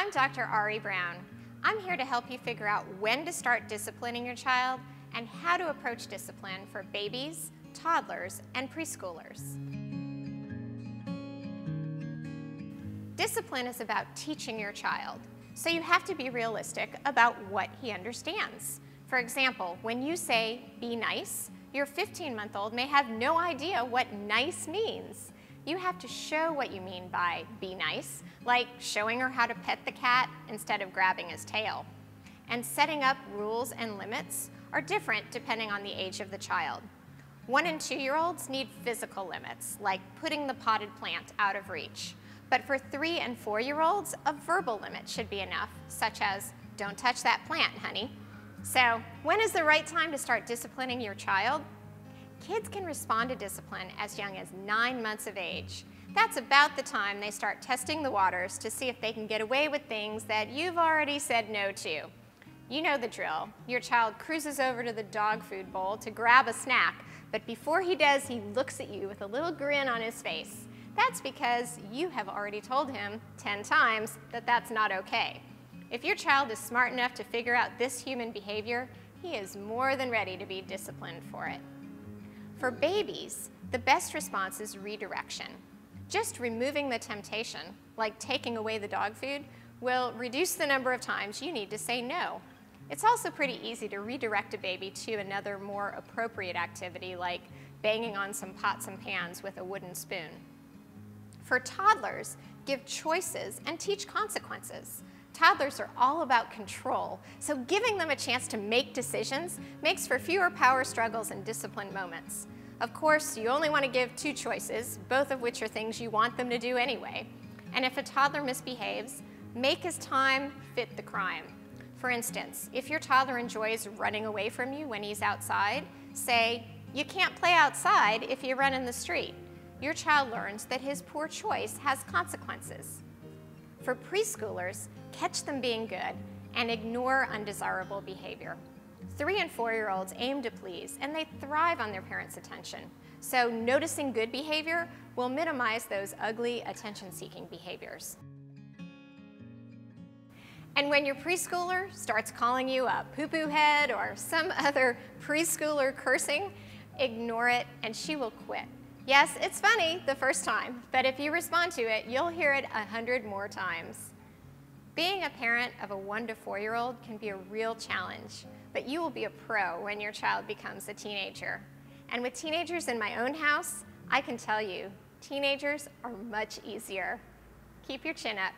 I'm Dr. Ari Brown. I'm here to help you figure out when to start disciplining your child and how to approach discipline for babies, toddlers, and preschoolers. Discipline is about teaching your child, so you have to be realistic about what he understands. For example, when you say, "be nice," your 15-month-old may have no idea what nice means. You have to show what you mean by be nice, like showing her how to pet the cat instead of grabbing his tail. And setting up rules and limits are different depending on the age of the child. 1- and 2-year-olds need physical limits, like putting the potted plant out of reach. But for 3- and 4-year-olds, a verbal limit should be enough, such as, "Don't touch that plant, honey." So, when is the right time to start disciplining your child? Kids can respond to discipline as young as 9 months of age. That's about the time they start testing the waters to see if they can get away with things that you've already said no to. You know the drill. Your child cruises over to the dog food bowl to grab a snack, but before he does, he looks at you with a little grin on his face. That's because you have already told him 10 times that that's not okay. If your child is smart enough to figure out this human behavior, he is more than ready to be disciplined for it. For babies, the best response is redirection. Just removing the temptation, like taking away the dog food, will reduce the number of times you need to say no. It's also pretty easy to redirect a baby to another more appropriate activity, like banging on some pots and pans with a wooden spoon. For toddlers, give choices and teach consequences. Toddlers are all about control, so giving them a chance to make decisions makes for fewer power struggles and discipline moments. Of course, you only want to give 2 choices, both of which are things you want them to do anyway. And if a toddler misbehaves, make his time fit the crime. For instance, if your toddler enjoys running away from you when he's outside, say, "You can't play outside if you run in the street." Your child learns that his poor choice has consequences. For preschoolers, catch them being good and ignore undesirable behavior. 3- and 4-year-olds aim to please, and they thrive on their parents' attention. So noticing good behavior will minimize those ugly, attention-seeking behaviors. And when your preschooler starts calling you a poo-poo head or some other preschooler cursing, ignore it and she will quit. Yes, it's funny the first time, but if you respond to it, you'll hear it 100 more times. Being a parent of a 1- to 4-year-old can be a real challenge, but you will be a pro when your child becomes a teenager. And with teenagers in my own house, I can tell you, teenagers are much easier. Keep your chin up.